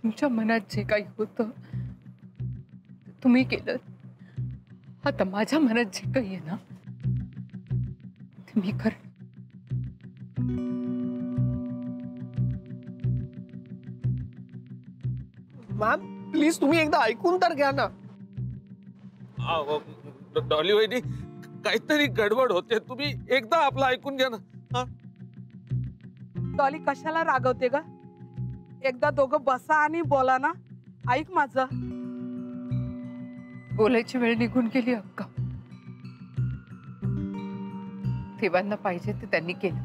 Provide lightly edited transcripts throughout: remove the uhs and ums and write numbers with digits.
तुमच्या मनात जे काही होतं तुम्ही केलं, आता माझ्या मनात जे काही आहे ना ते मी करणार. मॅम प्लीज तुम्ही एकदा ऐकून तर घ्या ना. डॉली वहिनी काहीतरी गडबड होते, तुम्ही एकदा आपलं ऐकून घ्या ना. डॉली कशाला रागवते ग? एकदा दोघं बसा आणि बोला ना. ऐक माझं. बोलायची वेळ निघून गेली अक्का. देवांना पाहिजे ते त्यांनी केलं.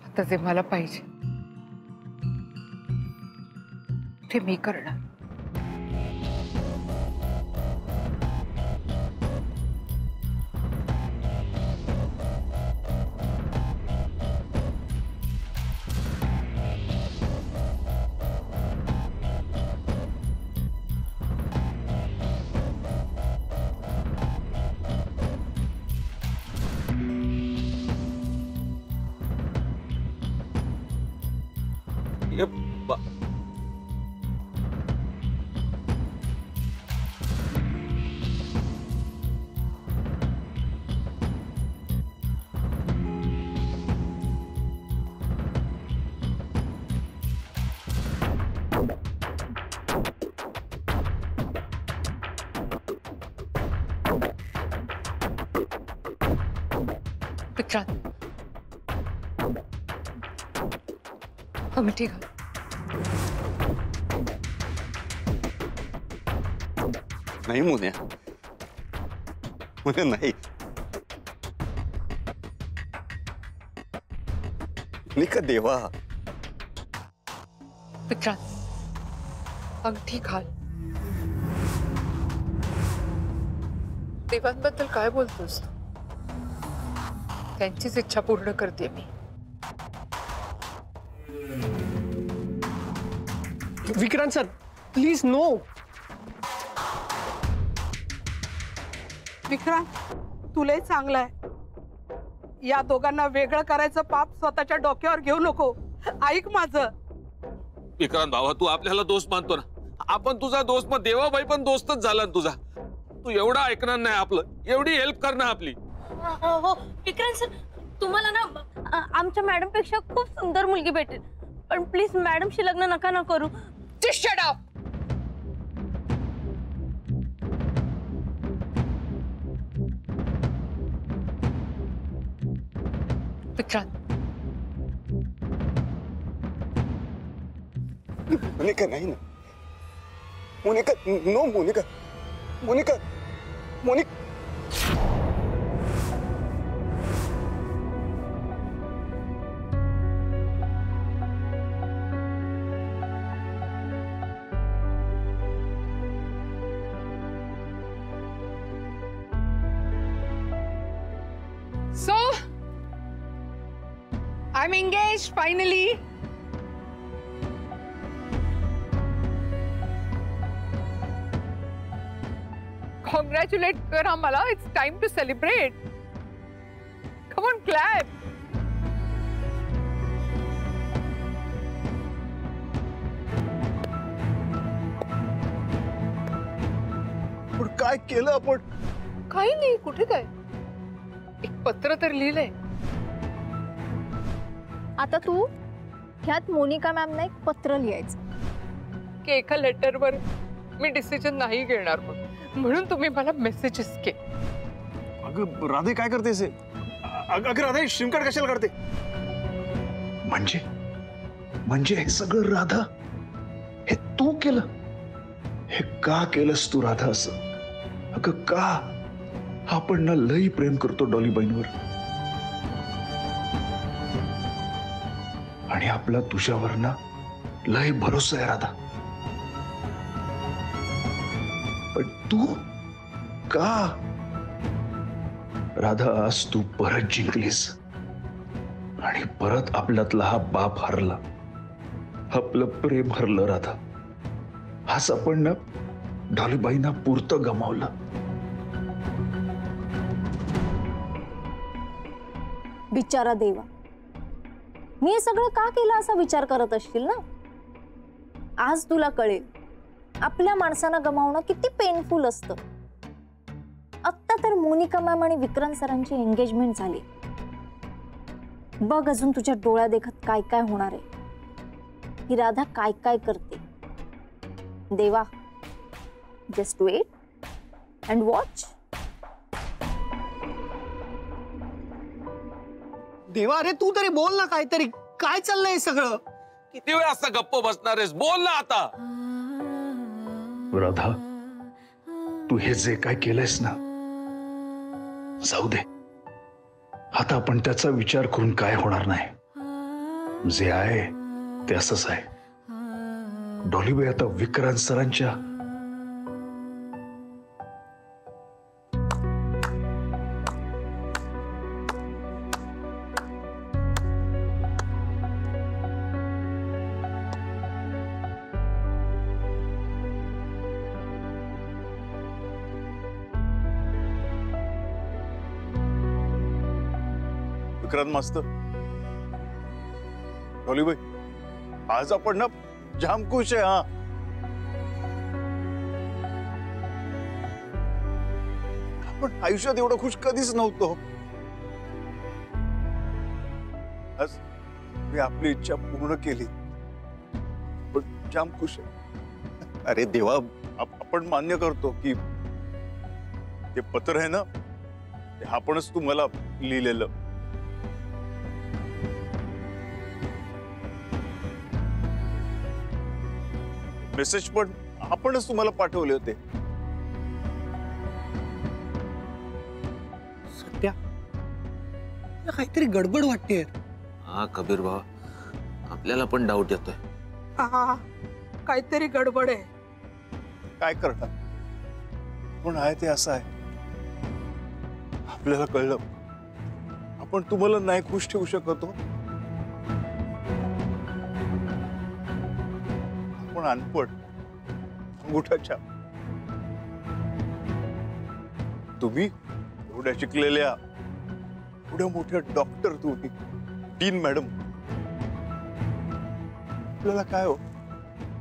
आता जे मला पाहिजे ते मी करणार. विक्रांत, मिठी घाल. नाही मुन्या, मुन्या नाही. निका देवा. विक्रांत, अंगठी घाल. देवांबद्दल काय बोलतोस? त्यांचीच इच्छा पूर्ण करते मी. Vikrant sir please no. Vikrant तुलाही चांगलं आहे. या दोघांना वेगळं करायचं पाप स्वतःच्या डोक्यावर घेऊ नको. ऐक माझं. विक्रांत भावा, तू आपल्याला दोस्त मानतो ना. आपण तुझा दोस्त, मग देवाबाई पण दोस्तच झाला ना तुझा. तू एवढा ऐकणार नाही आपलं, एवढी हेल्प करणार आपली. हो विक्रांत सर, तुम्हाला ना आमच्या मॅडम पेक्षा खूप सुंदर मुलगी भेटेल, पण प्लीज मॅडमशी लग्न नका ना करू. Just shut up. Vikrant, Monika नाही ना. Monika no. Monika Monika Monika. So, I'm engaged finally. Congratulate कर आम्हाला. It's time to celebrate. Come on, clap. पण काय केलं आपण? काही नाही. कुठे काय? एक पत्र तर लिहिलंय. आता तू ह्यात मोनिका मॅमना एक पत्र लिहायचं की एका लेटरवर मी डिसिजन नाही घेणार म्हणून तुम्ही मला मेसेजेस केले. अगं राधे काय करतेस? अगं राधे शिमकाड कशाला करते? म्हणजे हे सगळं राधा, हे तू केलं? हे का केलंस तू राधा असं? अगं का? आपण ना लई प्रेम करतो डॉलीबाईंवर, आणि आपला तुझ्यावर ना लई भरोसा आहे राधा. पण तू का? राधा आज तू परत जिंकलीस आणि परत आपल्यातला हा बाप हरला, आपलं प्रेम हरलं राधा. आज आपण ना डॉलीबाईंना पुरतं गमावलं. बिचारा देवा, मी हे सगळं का केलं असा विचार करत असशील ना. आज तुला कळेल आपल्या माणसांना गमावणं किती पेनफुल असतं. आत्ता तर मोनिका मॅम आणि विक्रांत सरांची एंगेजमेंट झाली. बघ अजून तुझ्या डोळ्या देखत काय काय होणार आहे. ही राधा काय काय करते. देवा, जस्ट वेट अँड वॉच. देवा, अरे तू तरी बोल ना काहीतरी. काय चाललंय हे सगळं? किती वेळ असं गप्प बसणार आहेस? बोल ना आता. राधा, तू हे जे काय केलंयस ना, जाऊ दे. आता आपण त्याचा विचार करून काय होणार नाही. जे आहे ते असंच आहे. डॉलीबाई आता विक्रांत सरांच्या विक्रांत मास्तर, डॉलीबाई, आज आपण ना जाम खुश आहे. हा, आपण आयुष्यात एवढं खुश कधीच नव्हतो. आज मी आपली इच्छा पूर्ण केली. पण जाम खुश आहे. अरे देवा, आपण मान्य करतो की ते पत्र आहे ना, ते आपणच तुम्हाला लिहिलेलं. मेसेज पण आपणच तुम्हाला पाठवले होते. सत्या, काहीतरी गडबड वाटते. हा कबीर भाऊ, आपल्याला पण डाऊट येतोय. हा, काहीतरी गडबड आहे. काय करणार, पण आहे ते असं आहे. आपल्याला कळलं आपण तुम्हाला नाही खुश ठेवू शकत. आपण अनपढ, अंगुठाच्या. तुम्ही एवढ्या शिकलेल्या, एवढ्या मोठ्या डॉक्टर, तुम्ही डीन मॅडम. आपल्याला काय हो,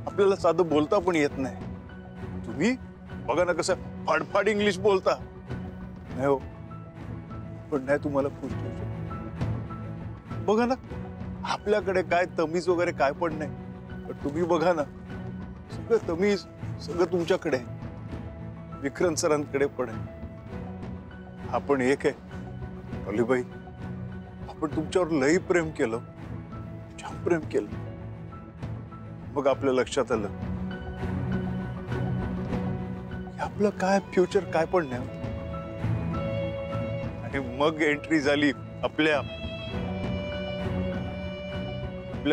आपल्याला साधं बोलता पण येत नाही. तुम्ही बघा ना कसं फाडफाड इंग्लिश बोलता. नाही हो, पण नाही तुम्हाला खुश ठेवू शकत. बघा ना, आपल्याकडे काय तमीज वगैरे काय पण नाही. पण तुम्ही बघा ना, सगळं तमीज सगळं तुमच्याकडे आहे. विक्रांत सरांकडे पण आहे. आपण एक आहे डॉलीबाई. आपण तुमच्यावर लई प्रेम केलं, छान प्रेम केलं. मग आपल्या लक्षात आलं की आपलं काय फ्युचर काय पण नाही. आणि मग एंट्री झाली आपल्या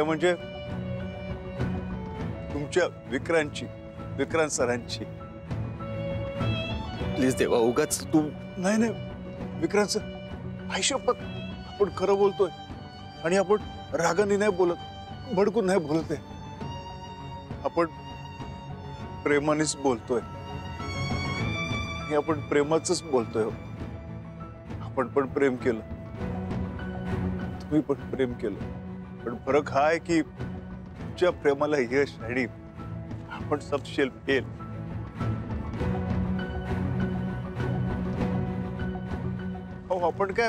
म्हणजे तुमच्या विक्रांतची, विक्रांत सरांची. प्लीज देवा, उगाच तू. नाही नाही विक्रांत सर, आयुष्यपत आपण खरं बोलतोय. आणि आपण रागाने नाही बोलत, भडकून नाही बोलत आहे. आपण प्रेमानेच बोलतोय. आणि आपण प्रेमाच बोलतोय. आपण पण प्रेम केलं, तुम्ही पण प्रेम केलं. पण फरक हा आहे की तुमच्या प्रेमाला यश आणि आपण सबशेल फेल. हो, आपण काय,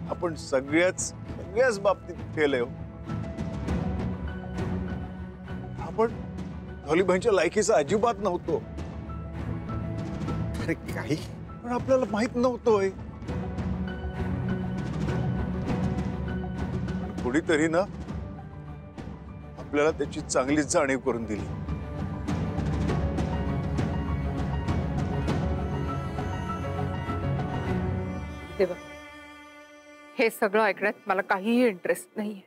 आपण सगळ्याच बाबतीत फेल आहे. आपण डॉलीबाईंच्या लायकीचा अजिबात नव्हतो. अरे काही पण आपल्याला माहित नव्हतोय. कोणीतरी ना आपल्याला त्याची चांगलीच जाणीव करून दिली. देवा, हे सगळं ऐकण्यात मला काहीही इंटरेस्ट नाहीये.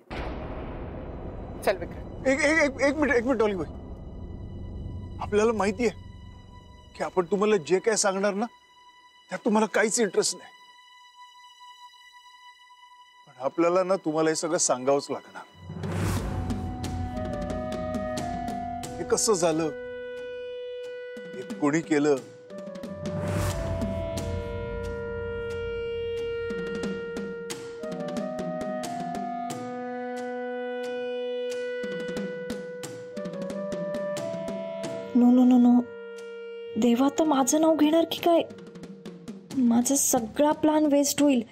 चल विक्रांत. एक मिनिट डॉलीबाई. आपल्याला माहिती आहे की आपण तुम्हाला जे काय सांगणार ना, त्यात तुम्हाला काहीच इंटरेस्ट नाही. पण आपल्याला ना तुम्हाला हे सगळं सांगावंच लागणार. हे कसं झालं, हे कोणी केलं, नो नो नो नो, देवा तर माझं नाव घेणार की काय? माझा सगळा प्लॅन वेस्ट होईल.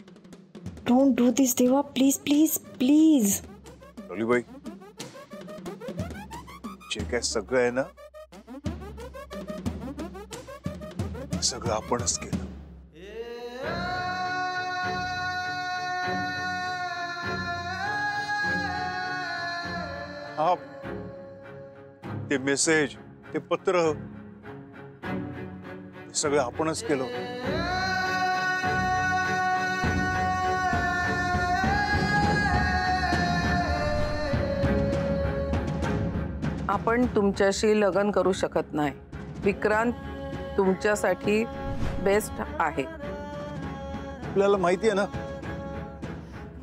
डोंट डू दिस देवा, प्लीज प्लीज प्लीज. डॉलीबाई, जे काय सगळं आहे ना, सगळं आपणच केलं. हा, ते मेसेज, ते पत्र, ते सगळं आपणच केलं. आपण तुमच्याशी लग्न करू शकत नाही. विक्रांत तुमच्यासाठी बेस्ट आहे. आपल्याला माहिती आहे ना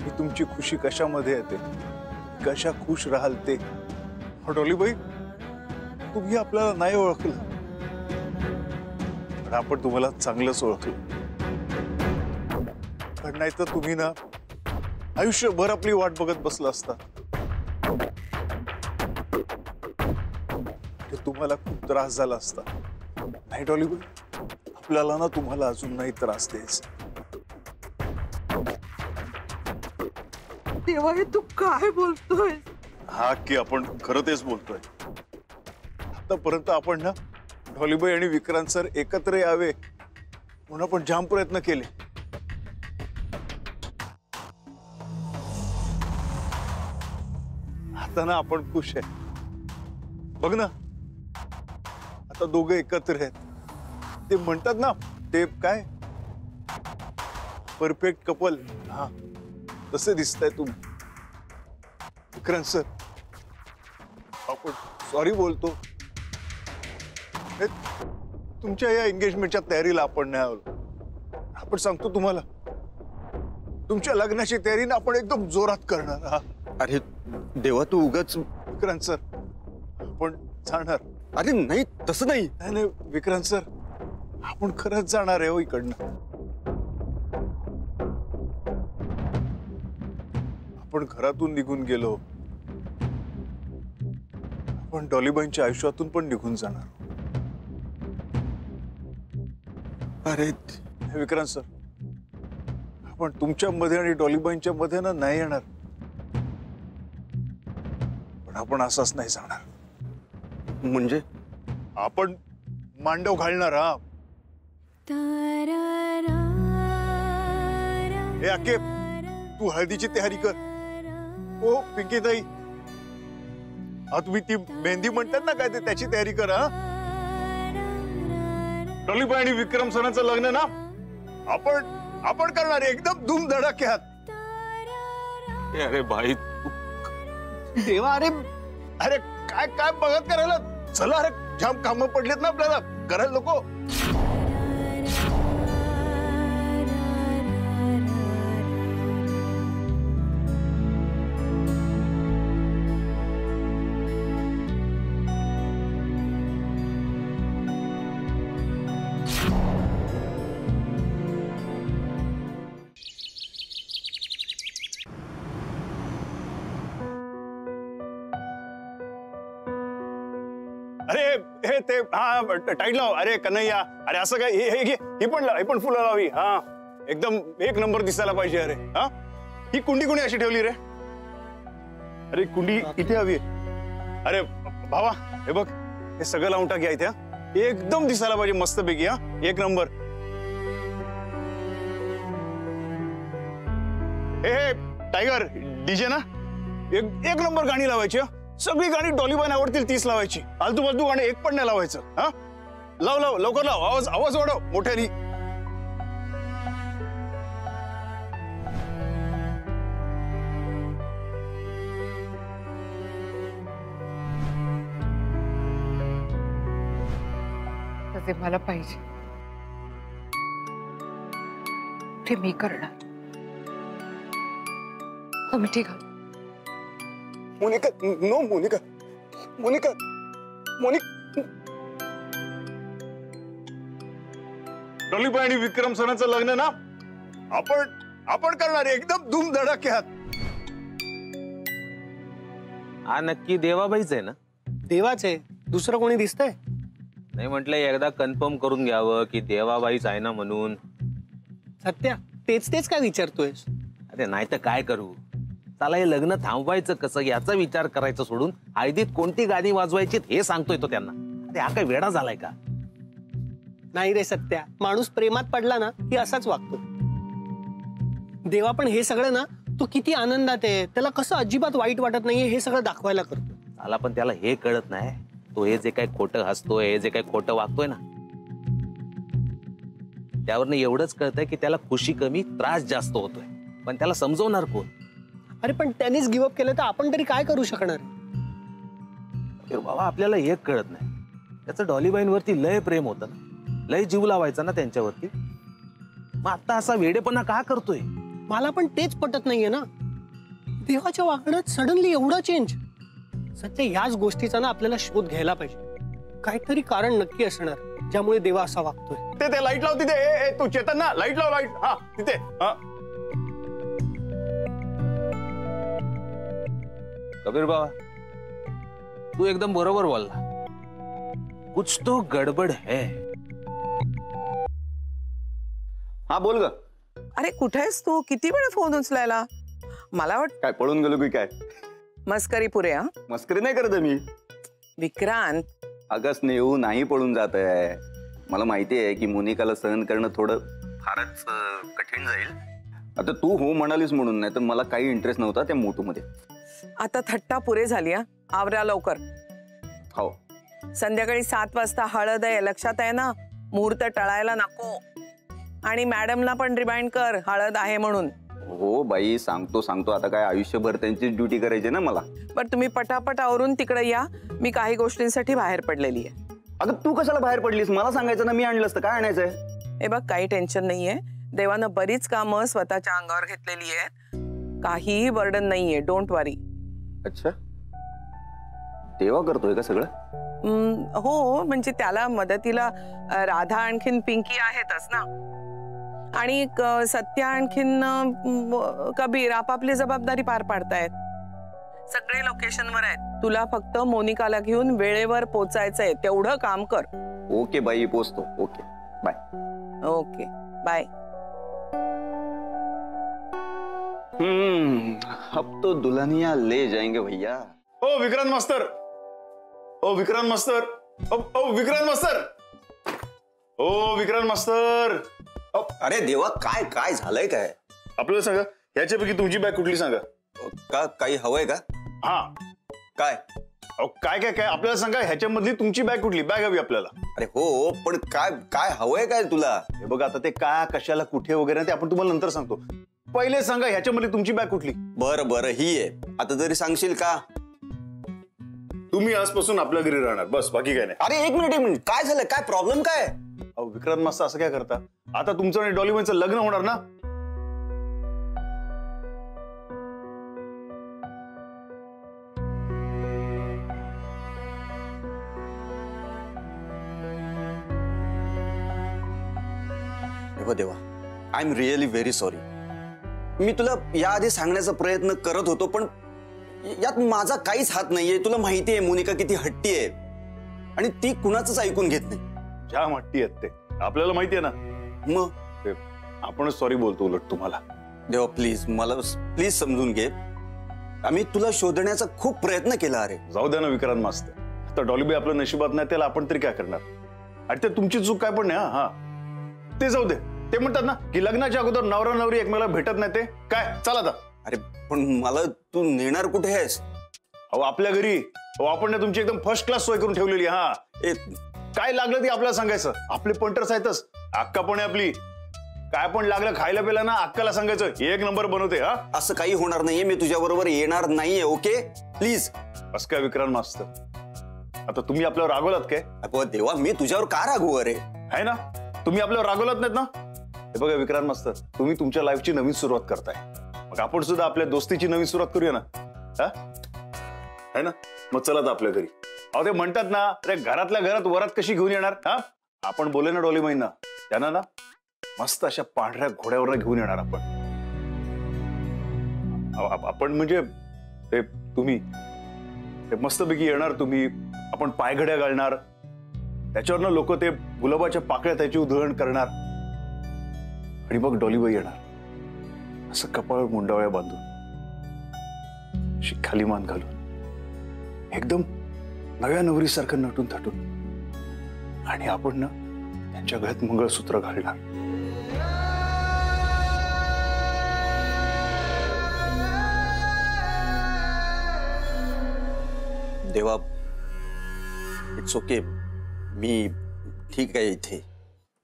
की तुमची खुशी कशामध्ये येते, कशा खुश राहाल ते. डॉलीबाई, तुम्ही आपल्याला नाही ओळखलं, पण आपण तुम्हाला चांगलंच ओळखलं. पण नाही तर तुम्ही ना आयुष्यभर आपली वाट बघत बसला असता. तुम्हाला खूप त्रास झाला असता. नाही डॉलीबाई, आपल्याला ना तुम्हाला अजून नाही त्रास द्यायचा. तेव्हा हे तू काय बोलतोय? हा, की आपण खरं तेच बोलतोय. आतापर्यंत आपण ना डॉलीबाई आणि विक्रांत सर एकत्र यावे म्हणून आपण जाम प्रयत्न केले. आता ना आपण खुश आहे. बघ ना, आता दोघं एकत्र आहेत. ते म्हणतात ना, ते काय परफेक्ट कपल, हा तसे दिसताय तुम्ही. विक्रांत सर, आपण सॉरी बोलतो. तुमच्या या एंगेजमेंटच्या तयारीला आपण नाही आलो. आपण सांगतो तुम्हाला, तुमच्या लग्नाची तयारी ना आपण एकदम जोरात करणार. हा, अरे देवा, तू उगाच. विक्रांत सर, आपण जाणार. अरे नाही, तसं नाही. नाही नाही विक्रांत सर, आपण खरंच जाणार आहे हो इकडनं. आपण घरातून निघून गेलो, आपण डॉलीबाईंच्या आयुष्यातून पण निघून जाणार. अरे विक्रांत सर, आपण तुमच्या मध्ये आणि डॉलीबाईंच्या मध्ये ना नाही येणार, पण आपण असंच नाही जाणार. म्हणजे आपण मांडव घालणार. हा, हे आके, तू हळदीची तयारी कर. ओ पिंकी ताई, हा तुम्ही ती मेहंदी म्हणतात ना काय, ते त्याची तयारी कर. हा, डॉलीबाई आणि विक्रम सरांचं लग्न ना आपण करणार एकदम धूमधडाक्यात. अरे भाई, देवा, अरे अरे काय काय बघत करायला. चला, अरे जाम कामं पडलेत ना आपल्याला, करायला नको. अरे हे ते हा टाईट लाव. अरे कन्हैया, अरे असं काय, हे घे, ही पण फुलं लावी. हा, एकदम एक नंबर दिसायला पाहिजे. अरे हा, ही कुंडी कोणी अशी ठेवली रे? अरे कुंडी इथे हवी. अरे भावा, हे बघ, हे सगळं लावून टाक इथे. एकदम दिसायला पाहिजे मस्त पैकी. हा, एक नंबर. हे टायगर डीजे ना, एक नंबर गाणी लावायची. सगळी गाणी डॉलीबाईंना आवडतील तीच लावायची. आलतू फालतू गाणी एक पण नाही लावायचं. हा, लाव लवकर लाव. आवाज वाढव मोठ्यानी. तसे मला पाहिजे ते मी करणार. हो, मी ठीक आहे. मोनिका, नो मोनिका, मोनिका, डॉलीबाई आणि विक्रम सरांचं लग्न ना आपण करणार एकदम धूमधडाक्यात. हा नक्की देवाबाईच आहे ना? देवाच आहे, दुसरं कोणी दिसतंय? नाही म्हटलं एकदा कन्फर्म करून घ्यावं की देवाबाईच आहे ना म्हणून. सत्या तेच तेच काय विचारतोयस? अरे नाही तर काय करू. चला हे लग्न थांबवायचं कसं याचा विचार करायचं सोडून हळदीत कोणती गाणी वाजवायची हे सांगतोय तो त्यांना. ते हा काय वेडा झालाय का? नाही रे सत्या, माणूस प्रेमात पडला ना की असाच वागतो. देवा पण हे सगळं ना, तो किती आनंदात आहे, त्याला कसं अजिबात वाईट वाटत नाहीये हे सगळं दाखवायला करतो. मला पण त्याला हे कळत नाही, तो हे जे काही खोटं हसतोय, हे जे काही खोटं वागतोय ना, त्यावरनं एवढंच कळतंय की त्याला खुशी कमी त्रास जास्त होतोय. पण त्याला समजवणार कोण? अरे पण त्यांनीच गिव्हअप केलं तर आपण तरी काय करू शकणार? बाबा आपल्याला एक कळत नाही, त्याचं डॉलीबाईंवरती लय प्रेम होतं ना, लय जीव लावायचा ना त्यांच्यावरती. मग आता असा वेडेपणा का करतोय? मला पण तेच पटत नाहीये ना, देवाच्या वागण्यात सडनली एवढा चेंज. सत्य याच गोष्टीचा ना आपल्याला शोध घ्यायला पाहिजे. काहीतरी कारण नक्की असणार ज्यामुळे देवा असा वागतोय. ते लाईट लाव तिथे. तू चेतन ना, लाईट लाव, लाईट. हा तिथे. हा कबीर बाबा तू एकदम बरोबर बोलला, कुछ तो गडबड है. हा बोल ग. अरे कुठे आहेस तू? किती वेळ फोन उचलायला? मला वाट काय पळून गेलो की काय? मस्करी पुरे. हा मस्करी नाही करत मी. विक्रांत, अगं स्नेहू नाही पळून जात आहे. मला माहिती आहे की मोनिकाला सहन करणं थोडं फारच कठीण जाईल. आता तू हो म्हणालीस म्हणून, नाही तर मला काही इंटरेस्ट नव्हता त्या मोटू मध्ये. आता थट्टा पुरे झाली. आवरा लवकर. हो संध्याकाळी 7 वाजता हळद आहे, लक्षात आहे ना? मुहूर्त टळायला नको. आणि मॅडमला पण रिमाइंड कर हळद आहे म्हणून. हो बाई, सांगतो. आता काय आयुष्यभर त्यांची ड्युटी करायची ना मला. बरं तुम्ही पटापट आवरून तिकडे या, मी काही गोष्टींसाठी बाहेर पडलेली आहे. अगं तू कशाला बाहेर पडलीस? मला सांगायचं ना, मी आणलं असतं. काय आणायचंय? हे बघ, काही टेन्शन नाहीये. देवानं बरीच कामं स्वतःच्या अंगावर घेतलेली आहेत. काहीही बर्डन नाहीये. डोंट वरी. अच्छा, देवा करतोय का सगळं? हो, म्हणजे त्याला मदतीला राधा आणखीन पिंकी आहेतच ना, आणि सत्या आणखीन कबीर आपापली जबाबदारी पार पाडतायत. सगळे लोकेशनवर आहेत. तुला फक्त मोनिकाला घेऊन वेळेवर पोचायचंय, तेवढं काम कर. ओके बाई, पोचतो. Okay bye. Okay bye. अब तो दुल्हनिया ले जाएंगे भैया. ओ विक्रांत मास्तर, ओ विक्रांत मास्तर, ओ विक्रांत मास्तर, ओ विक्रांत मास्तर. अरे देवा, काय झालंय? काय आपल्याला सांगा, ह्याच्यापैकी तुमची बॅग कुठली सांगा. का काही हवंय का? हा काय? काय काय काय आपल्याला सांगा, ह्याच्यामधली तुमची बॅग कुठली? बॅग हवी आपल्याला. अरे हो, पण काय हवंय काय तुला? हे बघा, आता ते काय कशाला कुठे वगैरे ते आपण तुम्हाला नंतर सांगतो. पहिले सांगा, ह्याच्यामधली तुमची बॅग कुठली? बरं ही आहे. आता तरी सांगशील का? तुम्ही आजपासून आपल्या घरी राहणार, बस, बाकी काय नाही. अरे एक मिनिट, काय झालं? काय प्रॉब्लेम काय? विक्रांत मास्तर असं काय करता? आता तुमचं आणि डॉलीबाईंचं लग्न होणार ना. देवा, I am really very sorry. मी तुला याआधी सांगण्याचा प्रयत्न करत होतो, पण यात माझा काहीच हात नाहीये. तुला माहिती आहे मोनिका किती हट्टी आहे, आणि ती कुणाचंच ऐकून घेत नाही. ज्या हट्टी आहेत ते आपल्याला माहिती आहे ना. मग आपणच सॉरी बोलतो उलट तुम्हाला. देवा प्लीज, मला प्लीज समजून घे. आम्ही तुला शोधण्याचा खूप प्रयत्न केला. अरे जाऊ द्या ना विक्रांत मास्तर, तर डॉलीबाई आपलं नशिबात नाही, त्याला आपण तरी काय करणार? आणि ते तुमची चूक काय पण नाही. हा ते जाऊ दे. ते म्हणतात ना की लग्नाच्या अगोदर नवरा नवरी एकमेकाला भेटत नाही. ते काय? चला आता. अरे पण मला तू नेणार कुठे आहेस? अहो आपल्या घरी. आपण तुमची एकदम फर्स्ट क्लास सोय करून ठेवलेली. हा काय लागलं ते आपल्याला सांगायचं. आपले पंटर्स आहेतच, अक्का पण आहे आपली. काय पण लागलं खायला प्यायला ना, अक्काला सांगायचं, एक नंबर बनवते. हा असं काही होणार नाहीये. मी तुझ्या बरोबर येणार नाहीये. Okay please. बस काय विक्रांत मास्तर, आता तुम्ही आपल्यावर रागवलात काय? अगं देवा, मी तुझ्यावर का रागवू? अरे आहे ना, तुम्ही आपल्यावर रागवलात नाहीत ना. हे बघा विक्रांत मास्तर, तुम्ही तुमच्या लाईफची नवीन सुरुवात करताय. मग आपण सुद्धा आपल्या दोस्तीची नवीन सुरुवात करूया ना. है ना? मग चला तर आपल्या घरी. अहो ते म्हणतात ना, अरे घरातल्या घरात वरात कशी घेऊन येणार? हा आपण बोले ना डॉलीबाईंना, त्यांना ना मस्त अशा पांढऱ्या घोड्यावर घेऊन येणार आपण. आपण म्हणजे ते तुम्ही ते मस्तपैकी येणार. तुम्ही आपण पायघड्या घालणार, त्याच्यावरनं लोक ते गुलाबाच्या पाकळ्या त्याची उधळण करणार आणि मग डॉलीबाई येणार असं कपाळ मुंडावळ्या बांधून, अशी खाली मान घालून, एकदम नव्या नवरीसारखं नटून थटून, आणि आपण ना त्यांच्या गळ्यात मंगळसूत्र घालणार. देवा, इट्स ओके, मी ठीक आहे इथे.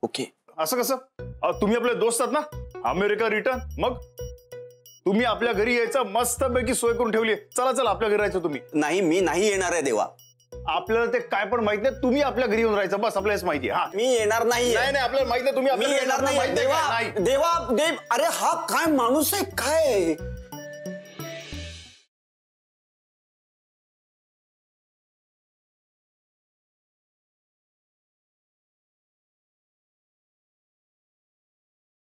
ओके. असं कसं? तुम्ही आपले दोस्त आहात ना, अमेरिका रिटर्न. मग तुम्ही आपल्या घरी यायचं मस्तपैकी सोय करून ठेवली. चला चला आपल्या घरी राहायचं. तुम्ही नाही, मी नाही येणार आहे देवा. आपल्याला ते काय पण माहित नाही. तुम्ही आपल्या घरी येऊन राहायचं, बस आपल्यालाच माहिती आहे. हा, मी येणार नाही. नाही नाही, आपल्याला माहित नाही. तुम्ही मी येणार नाही. देवा, नाही. देवा, देव, अरे हा काय माणूस आहे काय?